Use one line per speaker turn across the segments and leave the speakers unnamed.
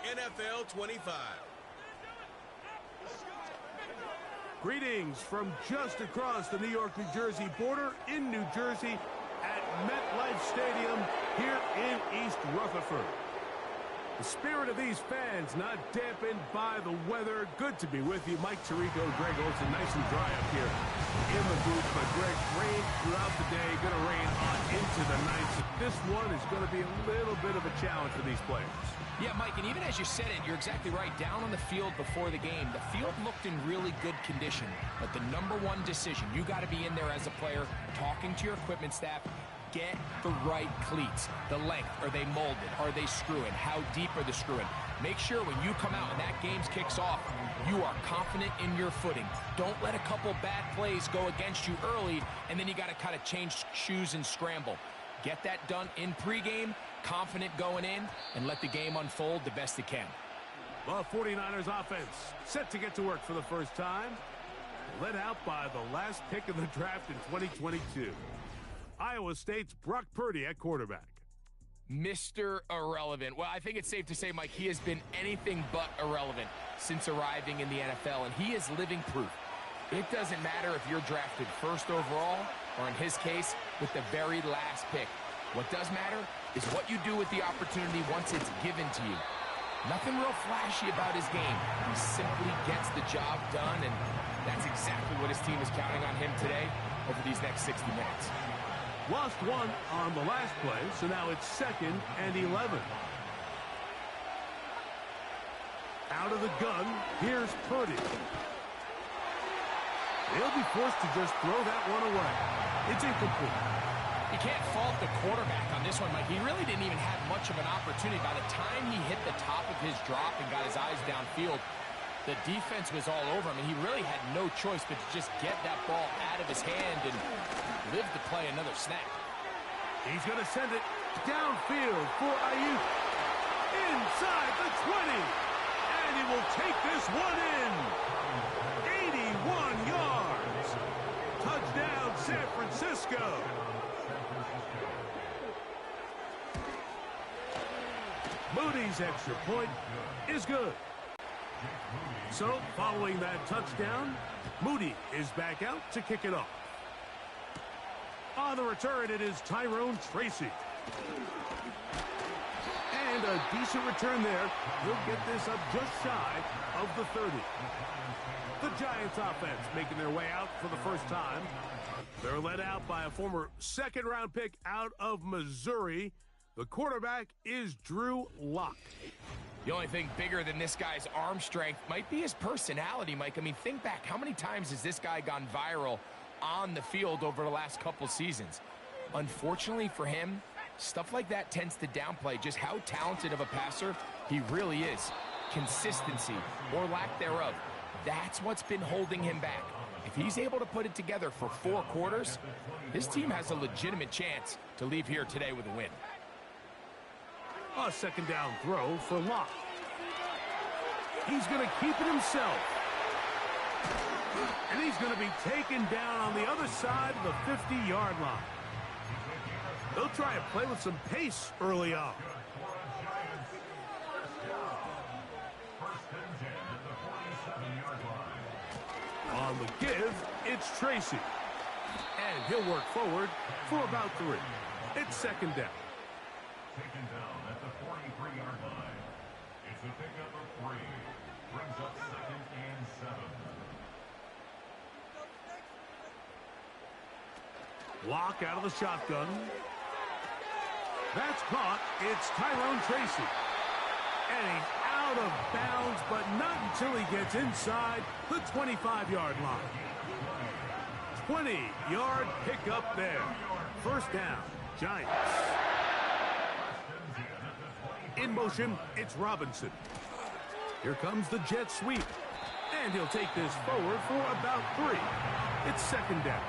NFL 25.
Greetings from just across the New York-New Jersey border in New Jersey at MetLife Stadium here in East Rutherford. The spirit of these fans not dampened by the weather. Good to be with you. Mike Tirico, Greg Olsen, nice and dry up here in the booth. But Greg, rain throughout the day, going to rain on into the night. So this one is going to be a little bit of a challenge for these players.
Yeah, Mike, and even as you said it, you're exactly right. Down on the field before the game, the field looked in really good condition. But the number one decision, you got to be in there as a player, talking to your equipment staff, get the right cleats. The length, are they molded? Are they screwing? How deep are they screwing? Make sure when you come out and that game kicks off, you are confident in your footing. Don't let a couple bad plays go against you early, and then you got to kind of change shoes and scramble. Get that done in pregame, confident going in, and let the game unfold the best it can.
Well, 49ers offense set to get to work for the first time. Led out by the last pick of the draft in 2022. Iowa State's Brock Purdy at quarterback.
Mr. Irrelevant. Well, I think it's safe to say, Mike, he has been anything but irrelevant since arriving in the NFL, and he is living proof. It doesn't matter if you're drafted first overall, or in his case, with the very last pick. What does matter is what you do with the opportunity once it's given to you. Nothing real flashy about his game. He simply gets the job done, and that's exactly what his team is counting on him today over these next 60 minutes.
Lost one on the last play, so now it's 2nd and 11. Out of the gun, here's Purdy. He'll be forced to just throw that one away. It's incomplete.
You can't fault the quarterback on this one, Mike. He really didn't even have much of an opportunity. By the time he hit the top of his drop and got his eyes downfield, the defense was all over him, and he really had no choice but to just get that ball out of his hand and live to play another snap.
He's going to send it downfield for Ayuk. Inside the 20. And he will take this one in. 81 yards. Touchdown, San Francisco. Moody's extra point is good. So, following that touchdown, Moody is back out to kick it off. On the return, it is Tyrone Tracy. And a decent return there. He'll get this up just shy of the 30. The Giants offense making their way out for the first time. They're led out by a former second-round pick out of Missouri. The quarterback is Drew Lock.
The only thing bigger than this guy's arm strength might be his personality, Mike. I mean, think back. How many times has this guy gone viral on the field over the last couple seasons? Unfortunately for him, stuff like that tends to downplay just how talented of a passer he really is. Consistency, or lack thereof, that's what's been holding him back. If he's able to put it together for 4 quarters, his team has a legitimate chance to leave here today with a win.
A second down throw for Locke. He's going to keep it himself. And he's going to be taken down on the other side of the 50-yard line. They'll try and play with some pace early on. On the give, it's Tracy. And he'll work forward for about 3. It's second down.
Taken down at the 43-yard line. It's a pickup of 3. Brings up 2nd and 7.
Lock out of the shotgun. That's caught. It's Tyrone Tracy. And he's out of bounds, but not until he gets inside the 25-yard line. 20-yard pickup there. First down, Giants. In motion, it's Robinson. Here comes the jet sweep. And he'll take this forward for about 3. It's second down.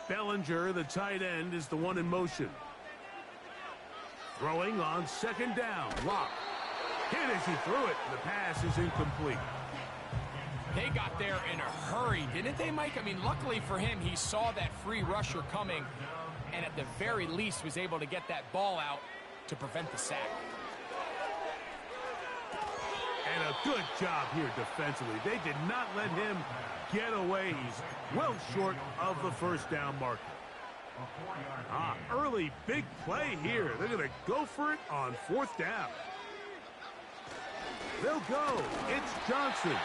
Bellinger, the tight end, is the one in motion. Throwing on second down. Lock. Hit as he threw it. The pass is incomplete.
They got there in a hurry, didn't they, Mike? I mean, luckily for him, he saw that free rusher coming and at the very least was able to get that ball out to prevent the sack.
And a good job here defensively. They did not let him get away. He's well short of the first down marker. Early big play here. They're going to go for it on fourth down. They'll go. It's Johnson.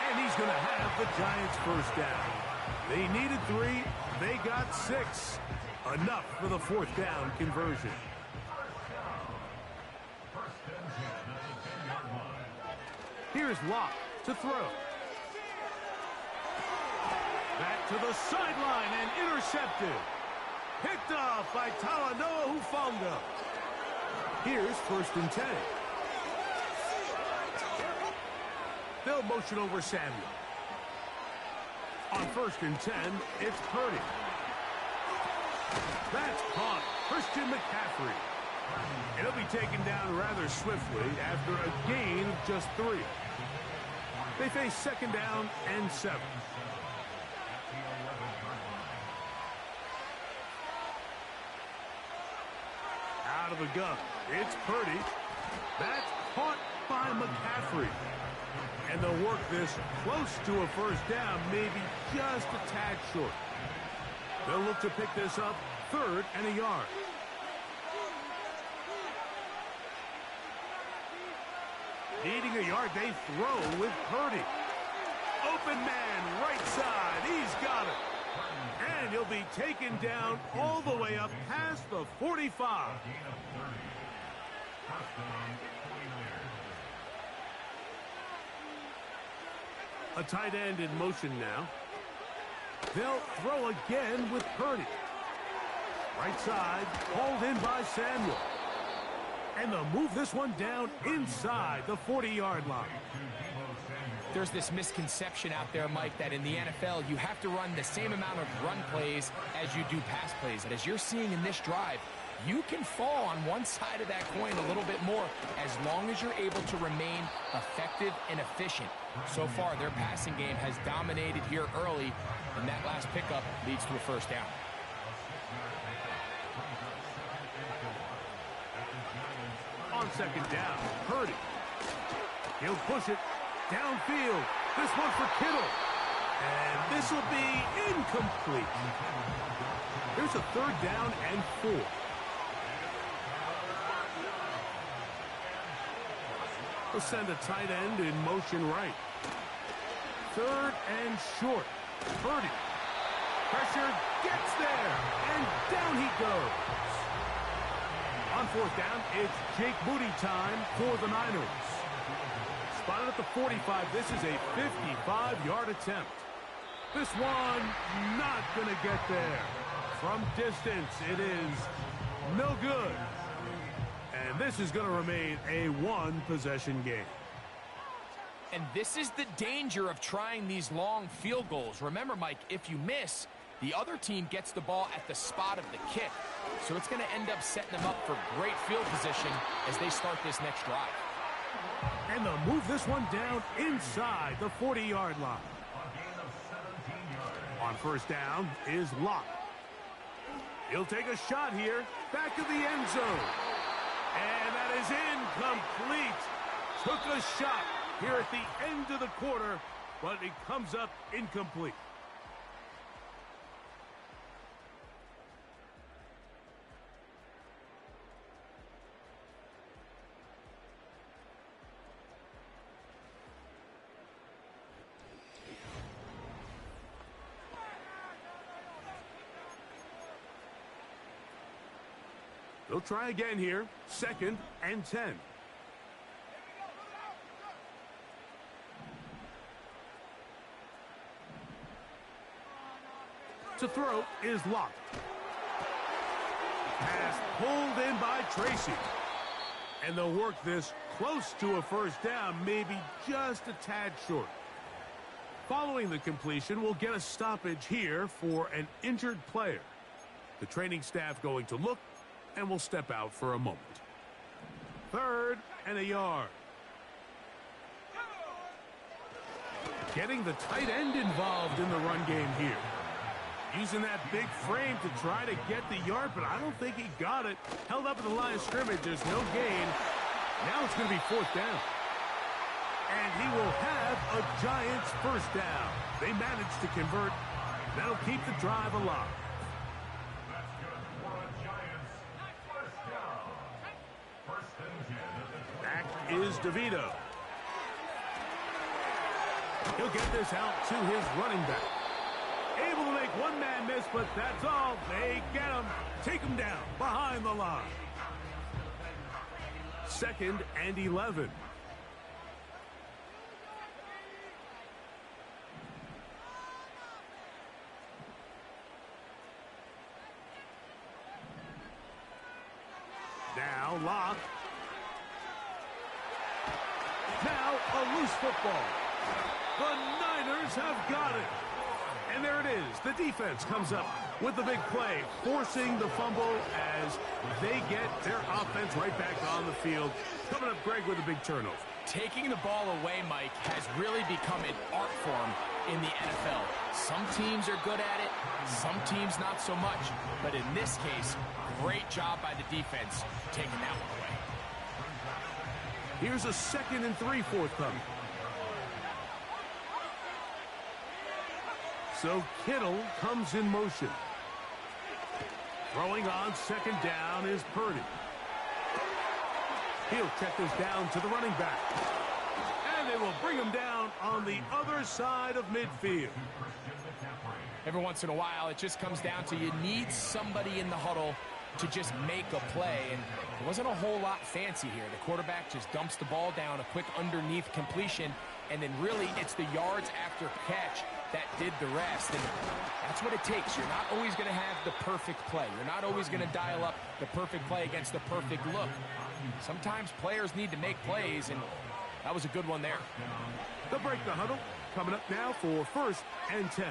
And he's going to have the Giants first down. They needed 3. They got 6. Enough for the fourth down conversion. Here's Locke to throw. Back to the sideline and intercepted. Picked off by Talanoa Hufanga. Here's 1st and 10. They'll motion over Samuel. On 1st and 10, it's Purdy. That's caught. Christian McCaffrey. And he'll be taken down rather swiftly after a gain of just 3. They face 2nd down and 7. Out of the gun, it's Purdy. That's caught by McCaffrey. And they'll work this close to a first down, maybe just a tad short. They'll look to pick this up 3rd and a yard. Needing a yard, they throw with Purdy. Open man, right side, he's got it. And he'll be taken down all the way up past the 45. A tight end in motion now. They'll throw again with Purdy. Right side, hauled in by Samuel. And they'll move this one down inside the 40-yard line.
There's this misconception out there, Mike, that in the NFL, you have to run the same amount of run plays as you do pass plays. And as you're seeing in this drive, you can fall on one side of that coin a little bit more as long as you're able to remain effective and efficient. So far, their passing game has dominated here early, and that last pickup leads to a first down.
On 2nd down, Purdy. He'll push it downfield. This one for Kittle. And this will be incomplete. Here's a 3rd down and 4. They'll send a tight end in motion right. 3rd and short. Purdy. Pressure gets there. And down he goes. On 4th down, it's Jake Moody time for the Niners. Spotted at the 45. This is a 55-yard attempt. This one not going to get there. From distance, it is no good. And this is going to remain a 1-possession game.
And this is the danger of trying these long field goals. Remember, Mike, if you miss, the other team gets the ball at the spot of the kick. So it's going to end up setting them up for great field position as they start this next drive.
And they'll move this one down inside the 40-yard line. On 1st down is Locke. He'll take a shot here, back of the end zone. And that is incomplete. Took a shot here at the end of the quarter, but it comes up incomplete. They'll try again here. 2nd and 10. To throw is Locke. Pass pulled in by Tracy. And they'll work this close to a first down, maybe just a tad short. Following the completion, we'll get a stoppage here for an injured player. The training staff going to look, and will step out for a moment. 3rd and a yard. Getting the tight end involved in the run game here. Using that big frame to try to get the yard, but I don't think he got it. Held up at the line of scrimmage. There's no gain. Now it's going to be 4th down. And he will have a Giants first down. They managed to convert. That'll keep the drive alive.
That's good for a Giants first down. 1st and 10 at the 20.
Back is DeVito. He'll get this out to his running back. Able to make one man miss, but that's all. They get him. Take him down behind the line. 2nd and 11. Now Locke. Now a loose football. The Niners have got it. And there it is. The defense comes up with the big play, forcing the fumble as they get their offense right back on the field. Coming up, Greg, with a big turnover.
Taking the ball away, Mike, has really become an art form in the NFL. Some teams are good at it, some teams not so much. But in this case, great job by the defense taking that one away.
Here's a 2nd and 3 forthcoming. So Kittle comes in motion. Throwing on 2nd down is Purdy. He'll check this down to the running back. And they will bring him down on the other side of midfield.
Every once in a while, it just comes down to you need somebody in the huddle to just make a play. And it wasn't a whole lot fancy here. The quarterback just dumps the ball down, a quick underneath completion, and then really it's the yards after catch that did the rest. And that's what it takes. You're not always going to have the perfect play. You're not always going to dial up the perfect play against the perfect look. Sometimes players need to make plays, and that was a good one there.
They'll break the huddle. Coming up now for 1st and 10.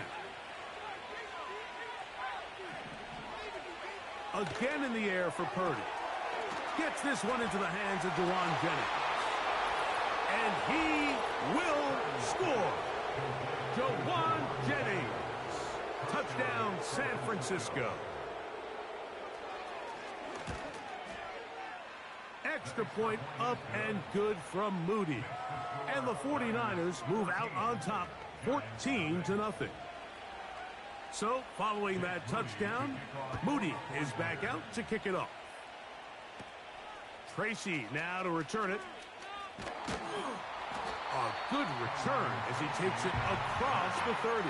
Again in the air for Purdy. Gets this one into the hands of Jauan Jennings. And he will score. Jauan Jennings. Touchdown, San Francisco. Extra point up and good from Moody. And the 49ers move out on top 14-0. So, following that touchdown, Moody is back out to kick it off. Tracy now to return it. A good return as he takes it across the 30.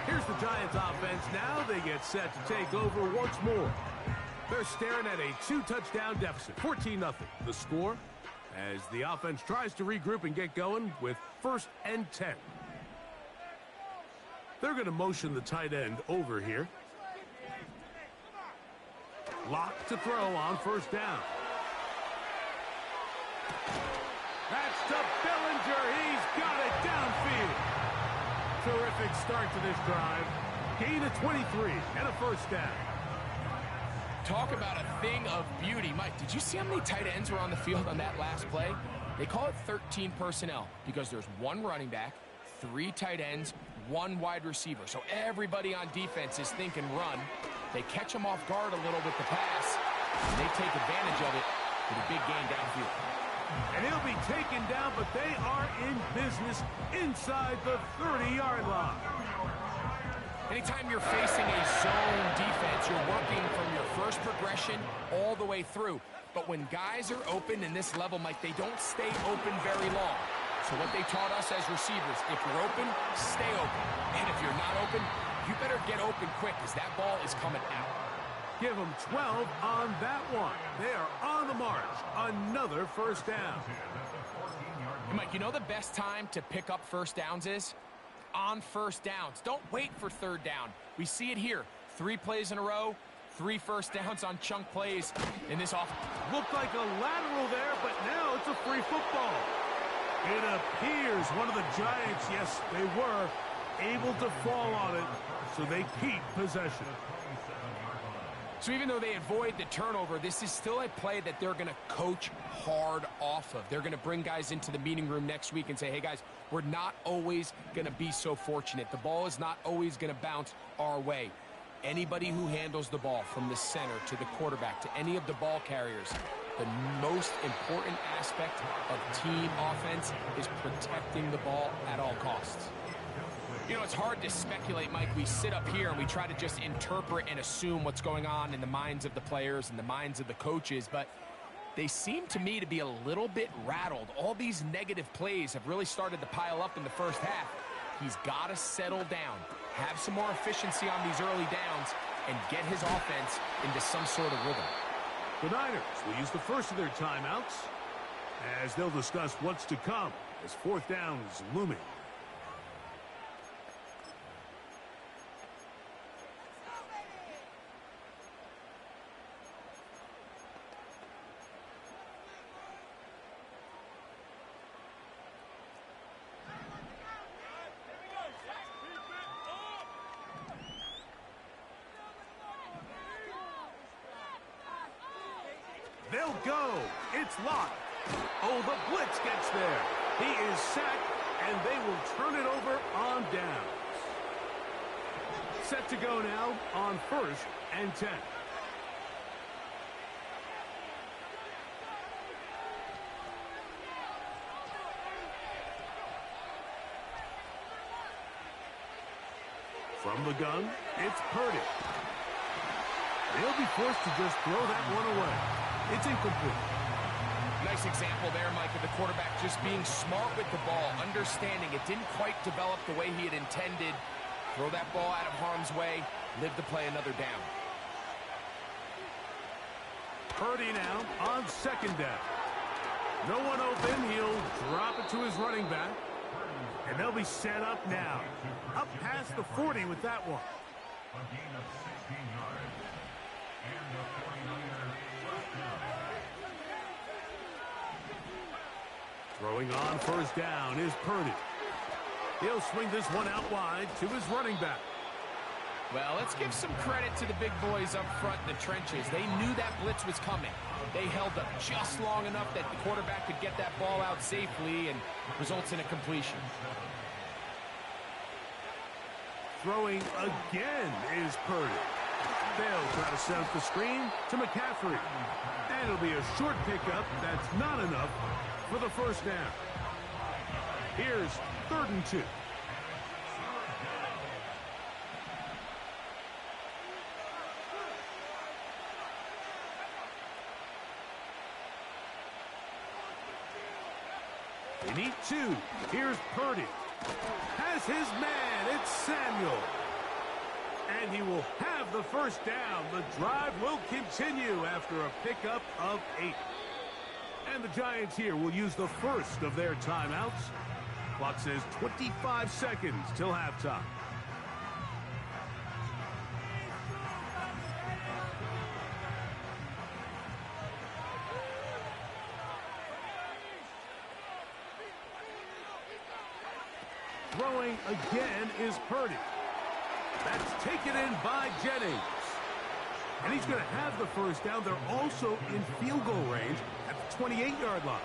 Here's the Giants offense now. They get set to take over once more. They're staring at a 2-touchdown deficit, 14-0. The score as the offense tries to regroup and get going with 1st and 10. They're going to motion the tight end over here. Locke to throw on 1st down. That's to Bellinger. He's got it downfield. Terrific start to this drive. Gain of 23 and a 1st down.
Talk about a thing of beauty. Mike, did you see how many tight ends were on the field on that last play? They call it 13 personnel because there's 1 running back, 3 tight ends, 1 wide receiver. So everybody on defense is thinking run. They catch them off guard a little with the pass, and they take advantage of it with a big gain downfield.
And he'll be taken down, but they are in business inside the 30-yard line.
Anytime you're facing a zone defense, you're working from your first progression all the way through. But when guys are open in this level, Mike, they don't stay open very long. So what they taught us as receivers, if you're open, stay open. And if you're not open, you better get open quick because that ball is coming out.
Give them 12 on that one. They are on the march. Another 1st down.
Hey, Mike, you know the best time to pick up 1st downs is? On 1st downs. Don't wait for 3rd down. We see it here. 3 plays in a row, 3 1st downs on chunk plays in this offense.
Looked like a lateral there, but now it's a free football. It appears one of the Giants, yes, they were able to fall on it, so they keep possession.
So even though they avoid the turnover, this is still a play that they're going to coach hard off of. They're going to bring guys into the meeting room next week and say, hey, guys, we're not always going to be so fortunate. The ball is not always going to bounce our way. Anybody who handles the ball from the center to the quarterback to any of the ball carriers, the most important aspect of team offense is protecting the ball at all costs. You know, it's hard to speculate, Mike. We sit up here and we try to just interpret and assume what's going on in the minds of the players and the minds of the coaches, but they seem to me to be a little bit rattled. All these negative plays have really started to pile up in the first half. He's got to settle down, have some more efficiency on these early downs, and get his offense into some sort of rhythm.
The Niners will use the first of their timeouts as they'll discuss what's to come as fourth down is looming. They'll go. It's locked. Oh, the blitz gets there. He is sacked, and they will turn it over on downs. Set to go now on 1st and 10. From the gun, it's Purdy. They'll be forced to just throw that one away. It's incomplete.
Nice example there, Mike, of the quarterback just being smart with the ball, understanding it didn't quite develop the way he had intended. Throw that ball out of harm's way, live to play another down.
Purdy now on 2nd down. No one open. He'll drop it to his running back. And they'll be set up now. Up past the 40 with that one.
A gain of 16 yards. And the 49ers first down.
Throwing on 1st down is Purdy. He'll swing this one out wide to his running back.
Well, let's give some credit to the big boys up front in the trenches. They knew that blitz was coming. They held up just long enough that the quarterback could get that ball out safely and results in a completion.
Throwing again is Purdy. They'll try to set up the screen to McCaffrey. And it'll be a short pickup. That's not enough for the 1st down. Here's 3rd and 2. They need 2. Here's Purdy. Has his man. It's Samuel. And he will have the 1st down. The drive will continue after a pickup of 8. And the Giants here will use the first of their timeouts. Clock says 25 seconds till halftime. Throwing again is Purdy. That's taken in by Jennings. And he's going to have the 1st down. They're also in field goal range at the 28-yard line.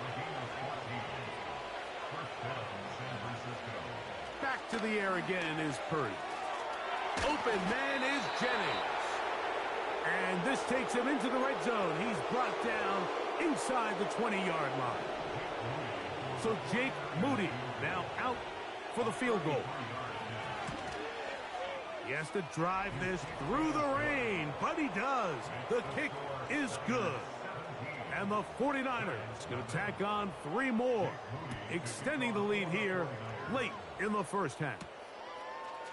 Back to the air again is Purdy. Open man is Jennings. And this takes him into the red zone. He's brought down inside the 20-yard line. So Jake Moody now out for the field goal. He has to drive this through the rain, but he does. The kick is good. And the 49ers going to tack on 3 more, extending the lead here late in the first half.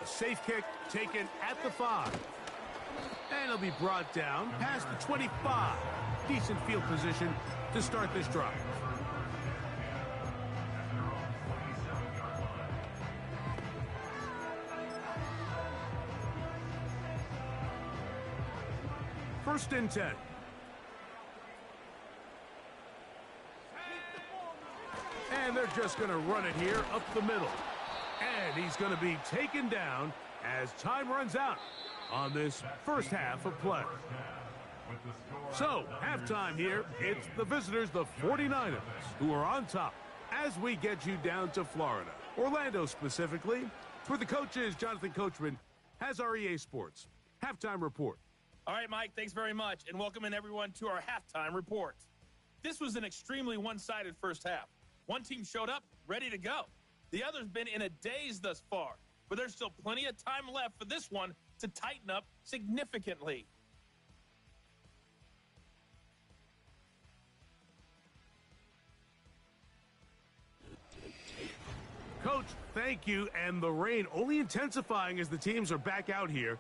A safe kick taken at the 5. And it'll be brought down past the 25. Decent field position to start this drive. First and 10. And they're just going to run it here up the middle. And he's going to be taken down as time runs out on this first half of play.
with the score.
So, halftime here. It's the visitors, the 49ers, who are on top as we get you down to Florida. Orlando specifically. For the coaches, Jonathan Coachman has our EA Sports halftime report.
All right, Mike, thanks very much, and welcome in everyone to our halftime report. This was an extremely one-sided first half. One team showed up, ready to go. The other's been in a daze thus far, but there's still plenty of time left for this one to tighten up significantly.
Coach, thank you, and the rain only intensifying as the teams are back out here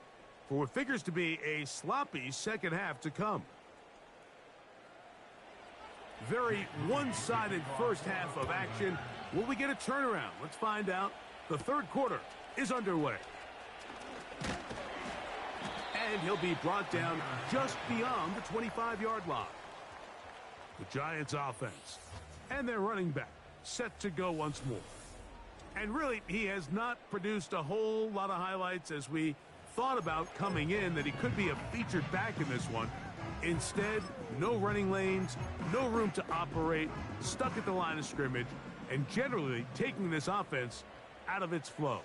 for what figures to be a sloppy second half to come. Very one-sided first half of action. Will we get a turnaround? Let's find out. The third quarter is underway. And he'll be brought down just beyond the 25-yard line. The Giants offense and their running back set to go once more. And really, he has not produced a whole lot of highlights as we thought about coming in that he could be a featured back in this one. Instead, no running lanes, no room to operate, stuck at the line of scrimmage, and generally taking this offense out of its flow.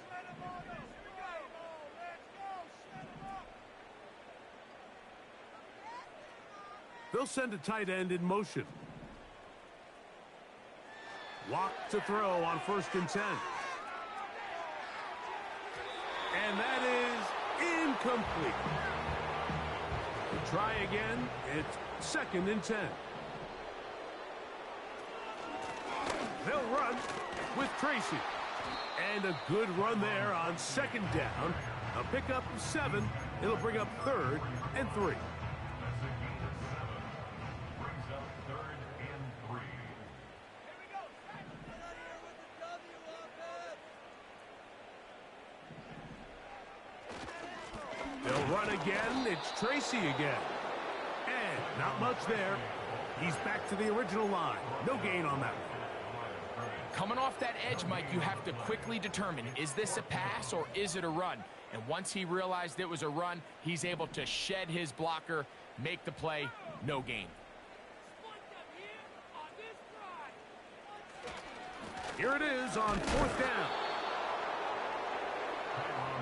They'll send a tight end in motion. Walk to throw on 1st and 10. And that is incomplete. We'll try again. It's 2nd and 10. They'll run with Tracy. And a good run there on 2nd down. A pickup of 7. It'll bring up 3rd and 3. They'll run again. It's Tracy again. And not much there. He's back to the original line. No gain on that one.
Coming off that edge, Mike, you have to quickly determine, is this a pass or is it a run? And once he realized it was a run, he's able to shed his blocker, make the play, no gain.
Here it is on 4th down.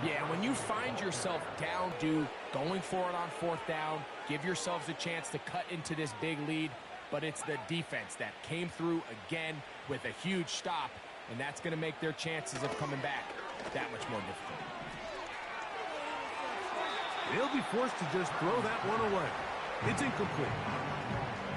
Yeah, when you find yourself down due, going for it on 4th down, give yourselves a chance to cut into this big lead, but it's the defense that came through again with a huge stop, and that's going to make their chances of coming back that much more difficult.
They'll be forced to just throw that one away. It's incomplete.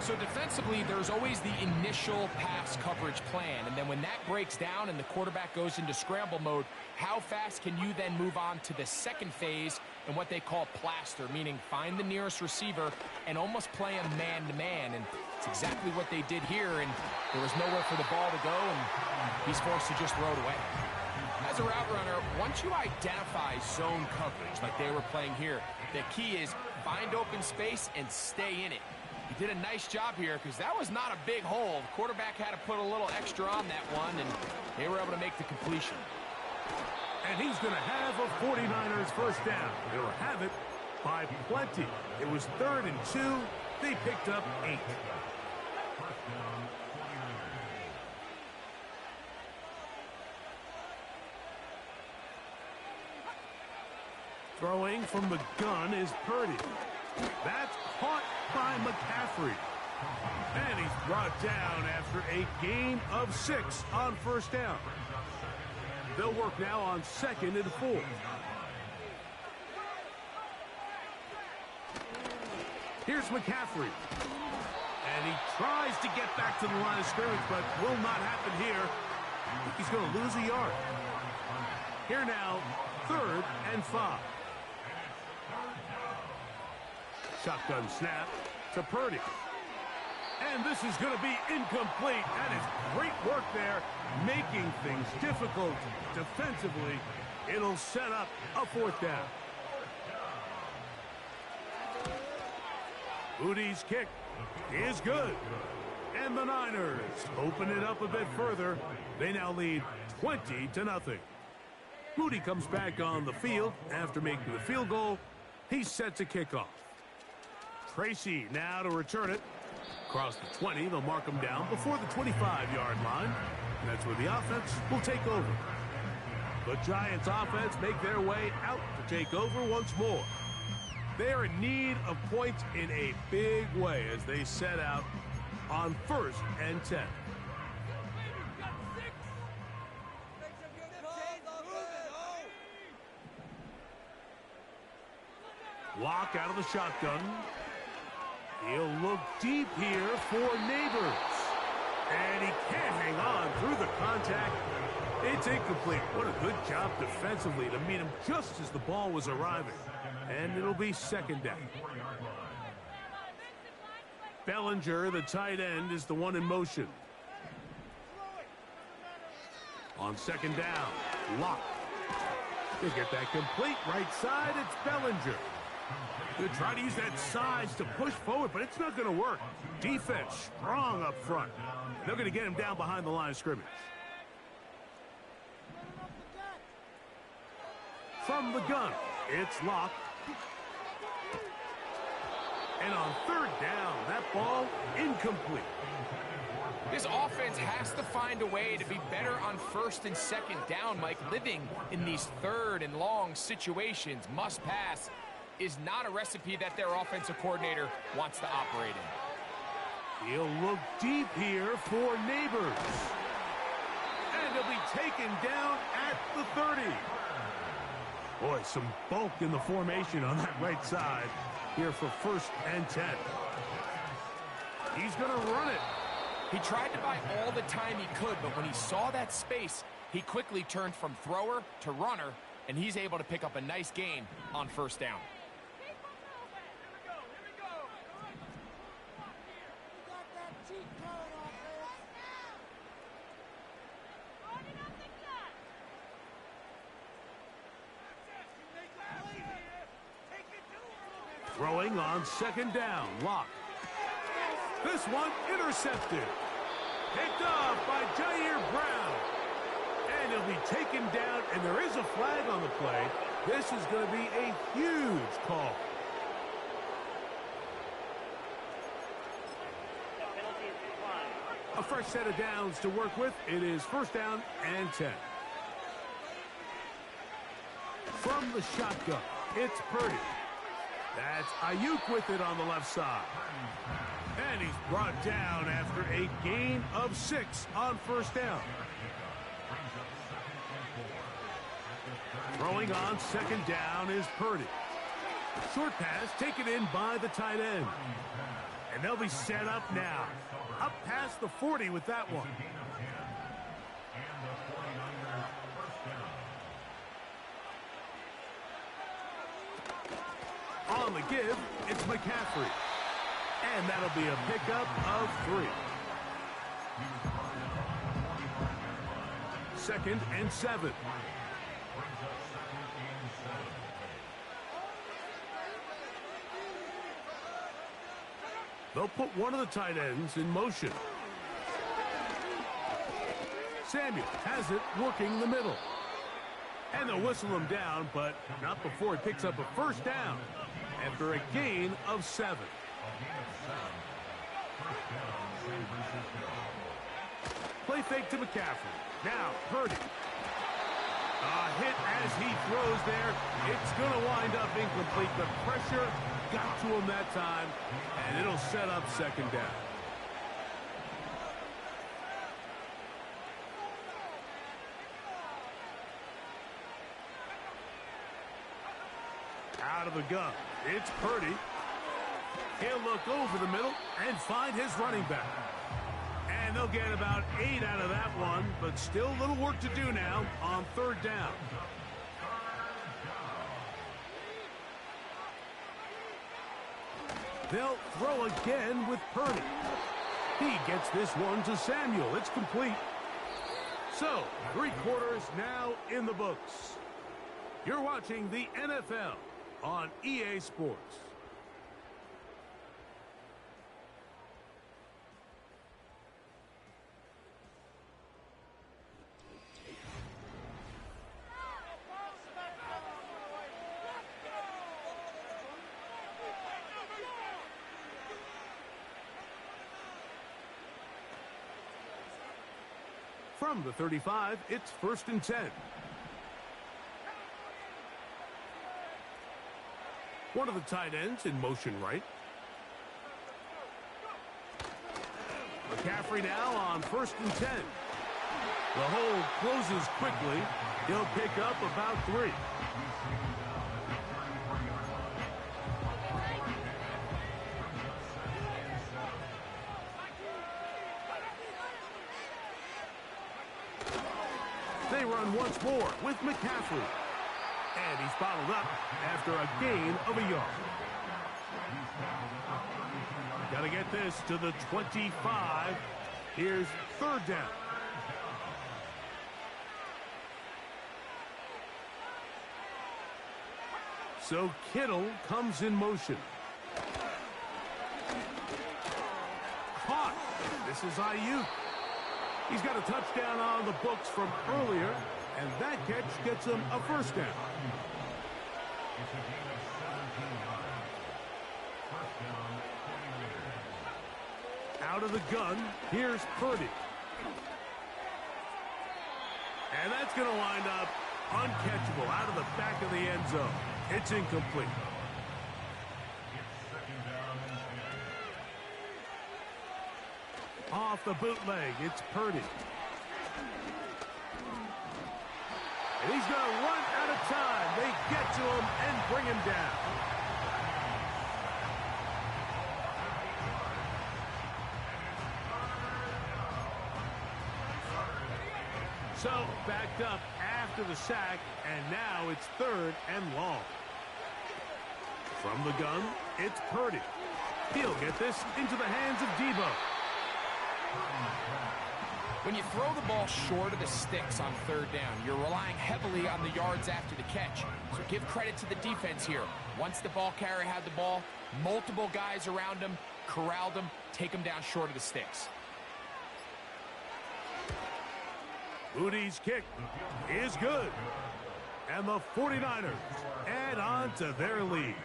So defensively, there's always the initial pass coverage plan, and then when that breaks down and the quarterback goes into scramble mode, how fast can you then move on to the second phase and what they call plaster, meaning find the nearest receiver and almost play him man-to-man, and it's exactly what they did here, and there was nowhere for the ball to go, and he's forced to just throw it away. As a route runner, once you identify zone coverage like they were playing here, the key is find open space and stay in it. He did a nice job here because that was not a big hole. The quarterback had to put a little extra on that one, and they were able to make the completion.
And he's going to have a 49ers first down. They'll have it by plenty. It was 3rd and 2. They picked up 8. Throwing from the gun is Purdy. That's caught by McCaffrey. And he's brought down after a gain of 6 on 1st down. They'll work now on 2nd and 4. Here's McCaffrey. And he tries to get back to the line of scrimmage, but will not happen here. He's going to lose a yard. Here now, 3rd and 5. Shotgun snap to Purdy. And this is going to be incomplete. That is great work there, making things difficult defensively. It'll set up a 4th down. Moody's kick is good. And the Niners open it up a bit further. They now lead 20-0. Moody comes back on the field after making the field goal. He's set to kick off. Tracy now to return it. Across the 20, they'll mark him down before the 25-yard line. And that's where the offense will take over. The Giants offense make their way out to take over once more. They are in need of points in a big way as they set out on 1st and 10. Lock out of the shotgun. He'll look deep here for Neighbors. And he can't hang on through the contact. It's incomplete. What a good job defensively to meet him just as the ball was arriving. And it'll be 2nd down. Bellinger, the tight end, is the one in motion. On 2nd down, Lock. They get that complete right side. It's Bellinger. They're trying to use that size to push forward, but it's not going to work. Defense strong up front. They're going to get him down behind the line of scrimmage. From the gun, it's Lock. And on 3rd down, that ball incomplete.
This offense has to find a way to be better on 1st and 2nd down, Mike. Living in these 3rd and long situations, must pass, is not a recipe that their offensive coordinator wants to operate in.
He'll look deep here for Neighbors. And he'll be taken down at the 30. Boy, some bulk in the formation on that right side here for 1st and 10. He's going to run it.
He tried to buy all the time he could, but when he saw that space, he quickly turned from thrower to runner, and he's able to pick up a nice gain on 1st down.
Throwing on 2nd down, Lock. This one intercepted. Picked off by Jair Brown. And he'll be taken down, and there is a flag on the play. This is going to be a huge call. A fresh set of downs to work with. It is 1st down and 10. From the shotgun, it's Purdy. That's Ayuk with it on the left side. And he's brought down after a gain of 6 on 1st down. Throwing on 2nd down is Purdy. Short pass taken in by the tight end. And they'll be set up now. Up past the 40 with that one. On the give, it's McCaffrey. And that'll be a pickup of 3. 2nd and 7. They'll put one of the tight ends in motion. Samuel has it working the middle. And they'll whistle him down, but not before he picks up a 1st down after a gain of 7. Play fake to McCaffrey. Now, Purdy. A hit as he throws there. It's going to wind up incomplete. The pressure got to him that time, and it'll set up 2nd down. Out of the gun, it's Purdy. He'll look over the middle and find his running back. And they'll get about 8 out of that one, but still a little work to do now on 3rd down. They'll throw again with Purdy. He gets this one to Samuel. It's complete. So, 3 quarters now in the books. You're watching the NFL on EA Sports. From the 35, it's 1st and 10. One of the tight ends in motion right. McCaffrey now on 1st and 10. The hole closes quickly. He'll pick up about 3. They run once more with McCaffrey. And he's bottled up after a gain of a yard. Got to get this to the 25. Here's 3rd down. So Kittle comes in motion. Caught. This is Ayuk. He's got a touchdown on the books from earlier, and that catch gets him a 1st down.
It's a gain of 17 yards. 1st down, 20
Out of the gun, here's Purdy. And that's going to wind up uncatchable out of the back of the end zone. It's incomplete.
It's 2nd down and 10.
Off the bootleg, it's Purdy. And he's going to run out of time. They get to him and bring him down. So, backed up after the sack, and now it's 3rd and long. From the gun, it's Purdy. He'll get this into the hands of Debo.
When you throw the ball short of the sticks on 3rd down, you're relying heavily on the yards after the catch. So give credit to the defense here. Once the ball carrier had the ball, multiple guys around him, corralled him, take him down short of the sticks.
Moody's kick is good. And the 49ers add on to their lead.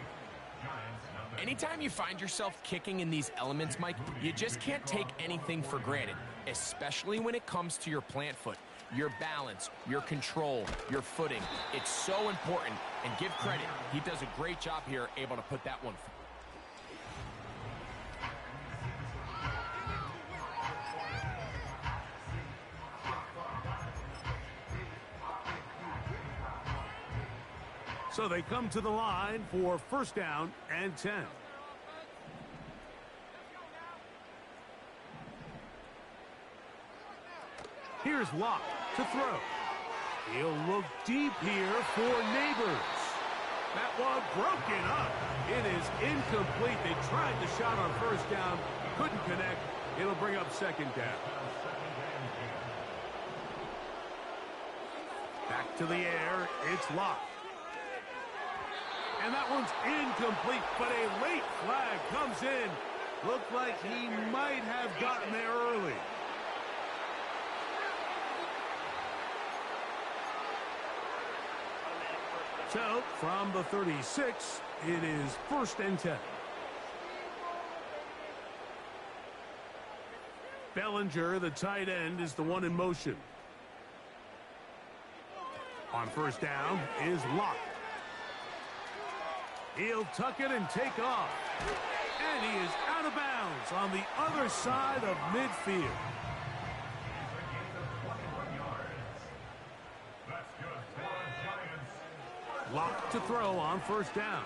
Anytime you find yourself kicking in these elements, Mike, you just can't take anything for granted, especially when it comes to your plant foot. Your balance, your control, your footing. It's so important, and give credit. He does a great job here, able to put that one.
So they come to the line for 1st down and 10. Here's Locke to throw. He'll look deep here for Neighbors. That one broken up. It is incomplete. They tried the shot on 1st down, couldn't connect. It'll bring up 2nd down. Back to the air, it's Locke. And that one's incomplete, but a late flag comes in. Looked like he might have gotten there early. So, from the 36, it is 1st and 10. Bellinger, the tight end, is the one in motion. On 1st down is Locke. He'll tuck it and take off. And he is out of bounds on the other side of midfield. Locke to throw on 1st down.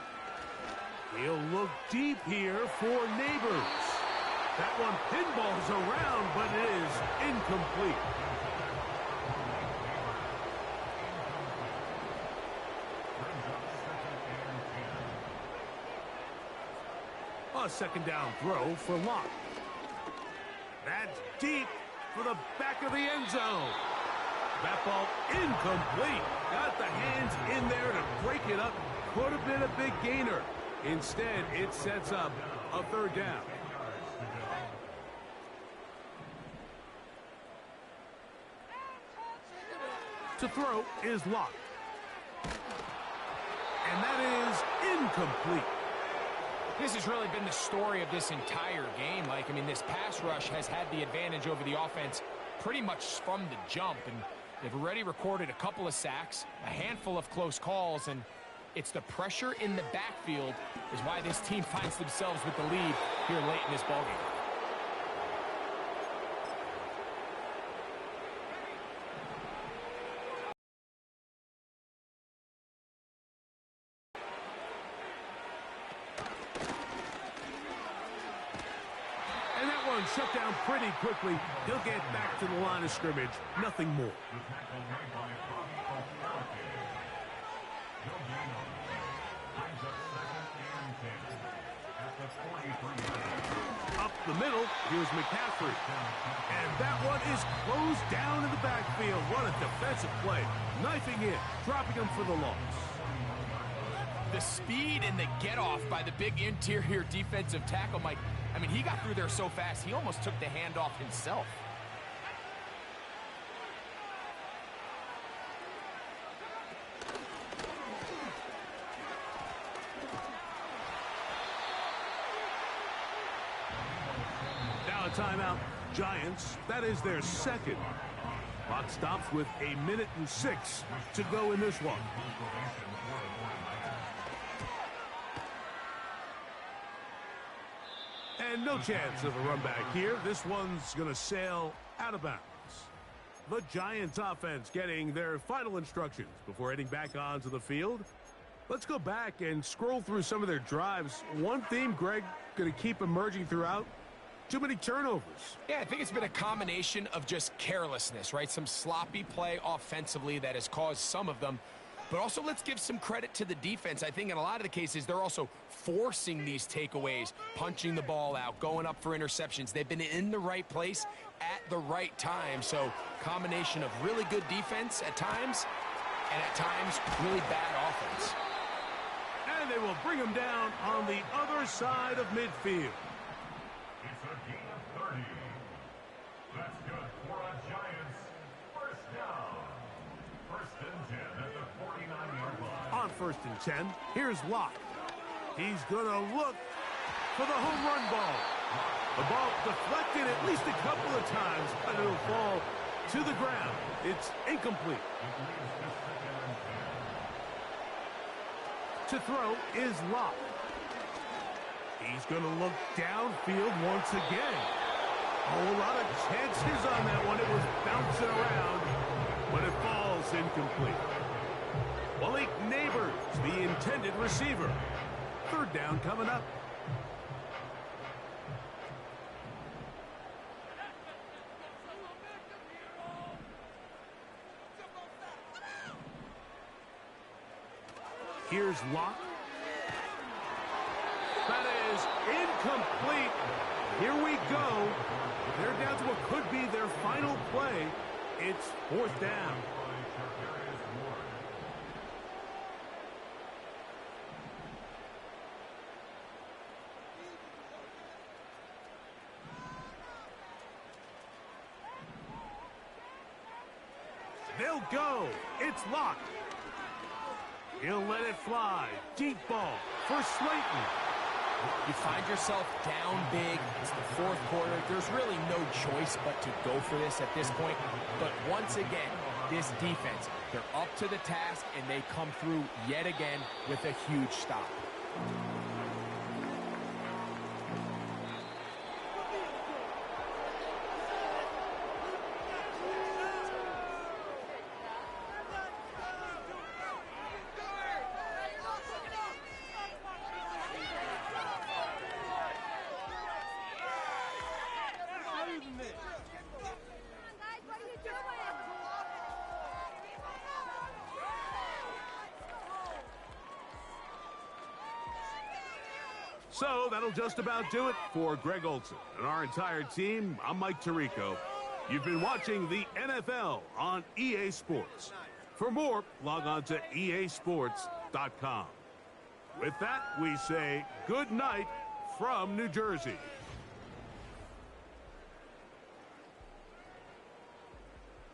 He'll look deep here for Neighbors. That one pinballs around, but it is incomplete. A 2nd down throw for Locke. That's deep for the back of the end zone. That ball incomplete. Got the hands in there to break it up. Could have been a big gainer. Instead, it sets up a 3rd down. To throw is Locke. And that is incomplete.
This has really been the story of this entire game, Mike. I mean, this pass rush has had the advantage over the offense pretty much from the jump, and they've already recorded a couple of sacks, a handful of close calls, and it's the pressure in the backfield is why this team finds themselves with the lead here late in this ballgame.
And that one shut down pretty quickly. He'll get back to the line of scrimmage. Nothing more. Up the middle, here's McCaffrey. And that one is closed down in the backfield. What a defensive play. Knifing in, dropping him for the loss.
The speed and the get-off by the big interior defensive tackle, Mike. I mean, he got through there so fast, he almost took the handoff himself.
Now a timeout. Giants, that is their second. Clock stops with 1:06 to go in this one. And no chance of a run back here. This one's going to sail out of bounds. The Giants offense getting their final instructions before heading back onto the field. Let's go back and scroll through some of their drives. One theme, Greg, going to keep emerging throughout. Too many turnovers.
Yeah, I think it's been a combination of just carelessness, right? Some sloppy play offensively that has caused some of them. But also, let's give some credit to the defense. I think in a lot of the cases, they're also forcing these takeaways, punching the ball out, going up for interceptions. They've been in the right place at the right time. So, combination of really good defense at times, and at times, really bad offense.
And they will bring him down on the other side of midfield.
It's a gain of 30. That's good for a Giants first down. First and 10 at the 49-yard line.
On 1st and 10, here's Locke. He's going to look for the home run ball. The ball deflected at least a couple of times, but it'll fall to the ground. It's incomplete. To throw is Locke. He's going to look downfield once again. A whole lot of chances on that one. It was bouncing around, but it falls incomplete. Malik Neighbors, the intended receiver. 3rd down coming up. Here's Locke. That is incomplete. Here we go. They're down to what could be their final play. It's 4th down. They'll go. It's Locke. He'll let it fly. Deep ball for Slayton.
You find yourself down big. It's the 4th quarter. There's really no choice but to go for this at this point. But once again, this defense, they're up to the task, and they come through yet again with a huge stop.
So that'll just about do it for Greg Olsen and our entire team. I'm Mike Tirico. You've been watching the NFL on EA Sports. For more, log on to easports.com. With that, we say good night from New Jersey.